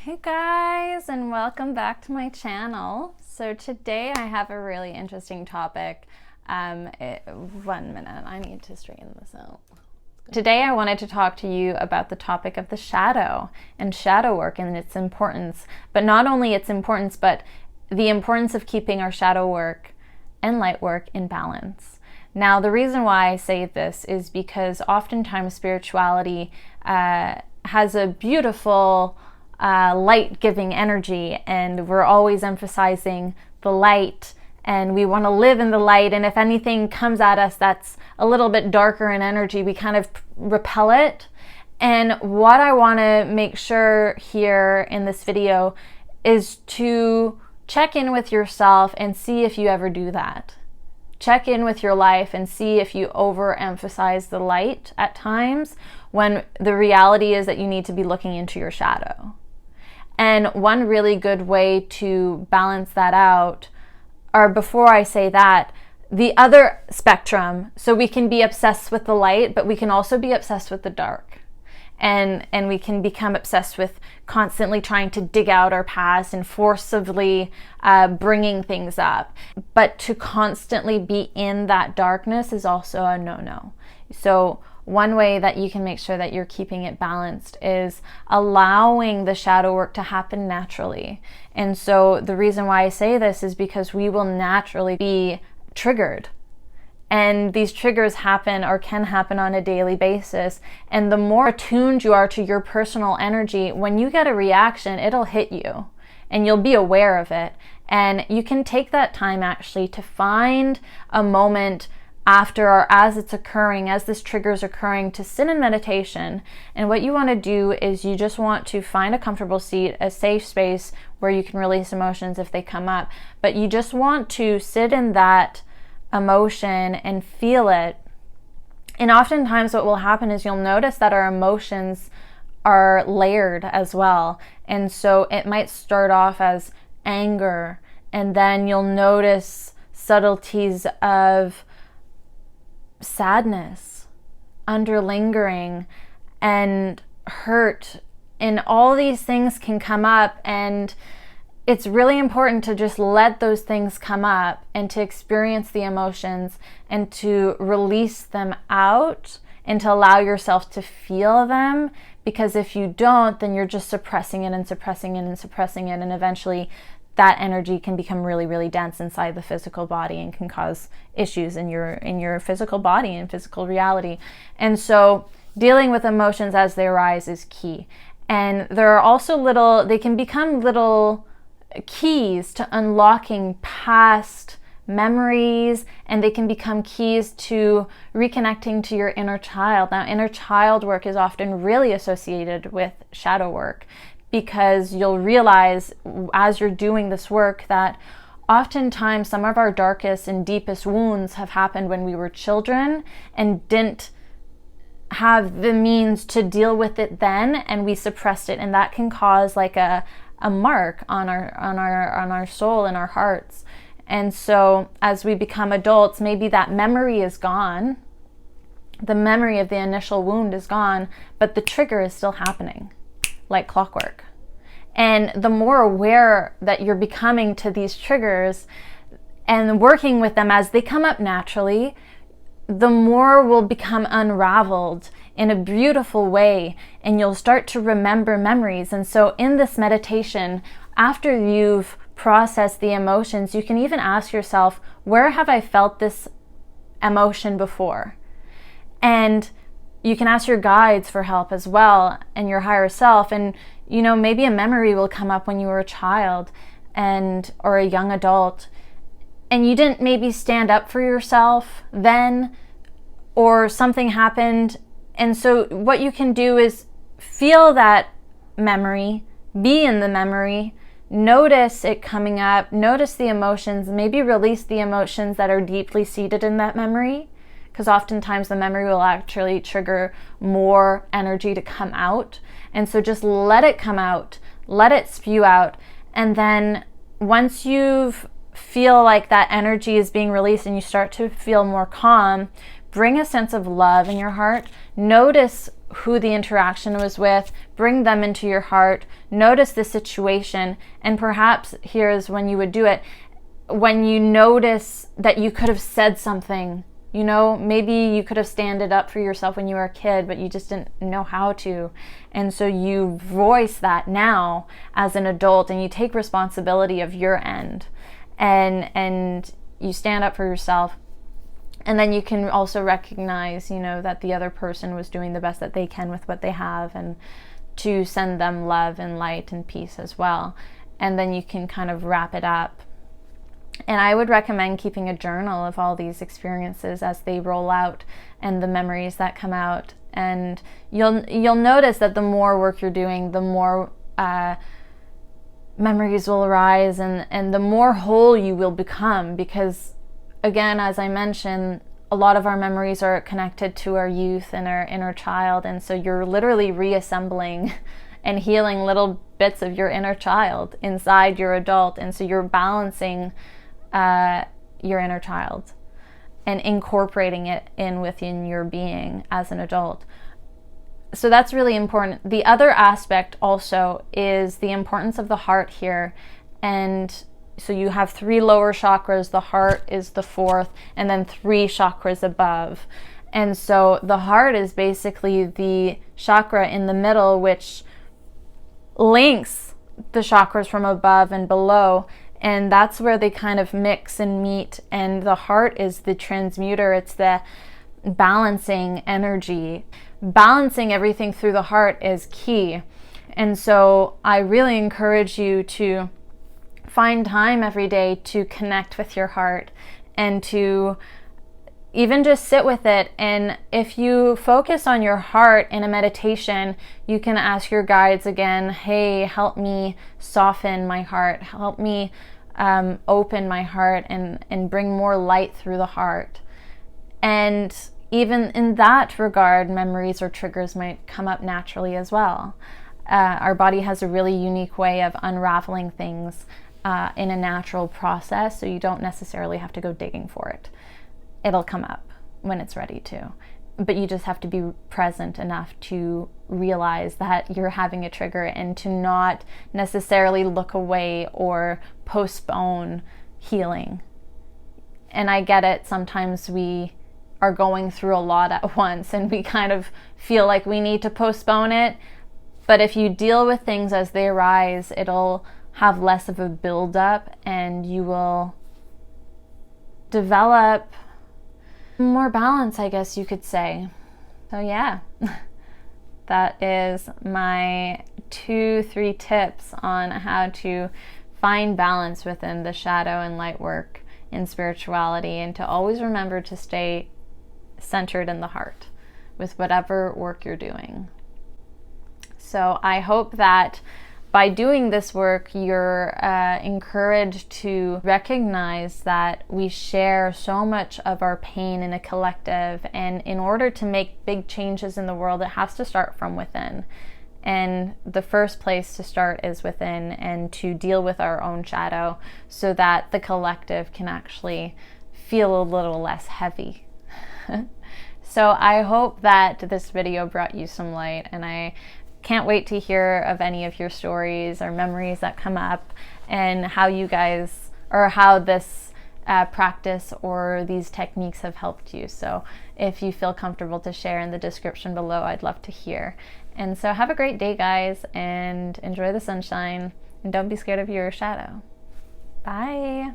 Hey guys, and welcome back to my channel. So today I have a really interesting topic. 1 minute, I need to straighten this out. Today I wanted to talk to you about the topic of the shadow and shadow work and its importance. But not only its importance, but the importance of keeping our shadow work and light work in balance. Now, the reason why I say this is because oftentimes spirituality has a beautiful light-giving energy, and we're always emphasizing the light, and we want to live in the light, and if anything comes at us that's a little bit darker in energy, we kind of repel it. And what I want to make sure here in this video is to check in with yourself and see if you ever do that. Check in with your life and see if you overemphasize the light at times when the reality is that you need to be looking into your shadow. And one really good way to balance that out, or before I say that, the other spectrum, so we can be obsessed with the light, but we can also be obsessed with the dark. And we can become obsessed with constantly trying to dig out our past and forcibly bringing things up. But to constantly be in that darkness is also a no-no. So one way that you can make sure that you're keeping it balanced is allowing the shadow work to happen naturally. And so the reason why I say this is because we will naturally be triggered. And these triggers happen or can happen on a daily basis. And the more attuned you are to your personal energy, when you get a reaction, it'll hit you and you'll be aware of it. And you can take that time actually to find a moment after or as it's occurring, as this trigger is occurring, to sit in meditation. And what you want to do is you just want to find a comfortable seat, a safe space where you can release emotions if they come up. But you just want to sit in that emotion and feel it. And oftentimes what will happen is you'll notice that our emotions are layered as well. And so it might start off as anger, and then you'll notice subtleties of sadness, underlingering, and hurt, and all these things can come up. And it's really important to just let those things come up and to experience the emotions and to release them out and to allow yourself to feel them, because if you don't, then you're just suppressing it and suppressing it and suppressing it, and eventually that energy can become really, really dense inside the physical body and can cause issues in your physical body and physical reality. And so dealing with emotions as they arise is key. And there are also they can become little keys to unlocking past memories, and they can become keys to reconnecting to your inner child. Now, inner child work is often really associated with shadow work, because you'll realize as you're doing this work that oftentimes some of our darkest and deepest wounds have happened when we were children and didn't have the means to deal with it then, and we suppressed it, and that can cause like a mark on our soul and our hearts. And so as we become adults, maybe that memory is gone, the memory of the initial wound is gone, but the trigger is still happening like clockwork. And the more aware that you're becoming to these triggers and working with them as they come up naturally, the more will become unraveled in a beautiful way, and you'll start to remember memories. And so in this meditation, after you've processed the emotions, you can even ask yourself, where have I felt this emotion before? And you can ask your guides for help as well, and your higher self. And maybe a memory will come up when you were a child or a young adult, and you didn't maybe stand up for yourself then, or something happened. And so what you can do is feel that memory, be in the memory, notice it coming up, notice the emotions, maybe release the emotions that are deeply seated in that memory, because oftentimes the memory will actually trigger more energy to come out. And so just let it come out, let it spew out. And then once you've feel like that energy is being released and you start to feel more calm, bring a sense of love in your heart. Notice who the interaction was with, bring them into your heart, notice the situation, and perhaps here's when you would do it, when you notice that you could have said something. You know, maybe you could have standed up for yourself when you were a kid, but you just didn't know how to. And so you voice that now as an adult, and you take responsibility of your end, and you stand up for yourself. And then you can also recognize, you know, that the other person was doing the best that they can with what they have, and to send them love and light and peace as well. And then you can kind of wrap it up. And I would recommend keeping a journal of all these experiences as they roll out and the memories that come out. And you'll notice that the more work you're doing, the more memories will arise, and the more whole you will become, because again, as I mentioned, a lot of our memories are connected to our youth and our inner child, and so you're literally reassembling and healing little bits of your inner child inside your adult, and so you're balancing your inner child and incorporating it within your being as an adult. So that's really important. The other aspect also is the importance of the heart here. And so you have 3 lower chakras, the heart is the 4th, and then 3 chakras above. And so the heart is basically the chakra in the middle, which links the chakras from above and below. And that's where they kind of mix and meet. And the heart is the transmuter. It's the balancing energy. Balancing everything through the heart is key. And so I really encourage you to find time every day to connect with your heart, and to even just sit with it. And if you focus on your heart in a meditation, you can ask your guides again, hey, help me soften my heart, help me open my heart, and bring more light through the heart. And even in that regard, memories or triggers might come up naturally as well. Our body has a really unique way of unraveling things in a natural process, so you don't necessarily have to go digging for it. It'll come up when it's ready to. But you just have to be present enough to realize that you're having a trigger, and to not necessarily look away or postpone healing. And I get it, sometimes we are going through a lot at once and we kind of feel like we need to postpone it. But if you deal with things as they arise, it'll have less of a build-up, and you will develop more balance, I guess you could say. So yeah, that is my 2-3 tips on how to find balance within the shadow and light work in spirituality, and to always remember to stay centered in the heart with whatever work you're doing. So I hope that by doing this work, you're encouraged to recognize that we share so much of our pain in a collective, and in order to make big changes in the world, it has to start from within. And the first place to start is within, and to deal with our own shadow, so that the collective can actually feel a little less heavy. So I hope that this video brought you some light, and I can't wait to hear of any of your stories or memories that come up, and how you guys, or how this practice or these techniques have helped you. So if you feel comfortable to share in the description below, I'd love to hear. And so have a great day, guys, and enjoy the sunshine, and don't be scared of your shadow. Bye.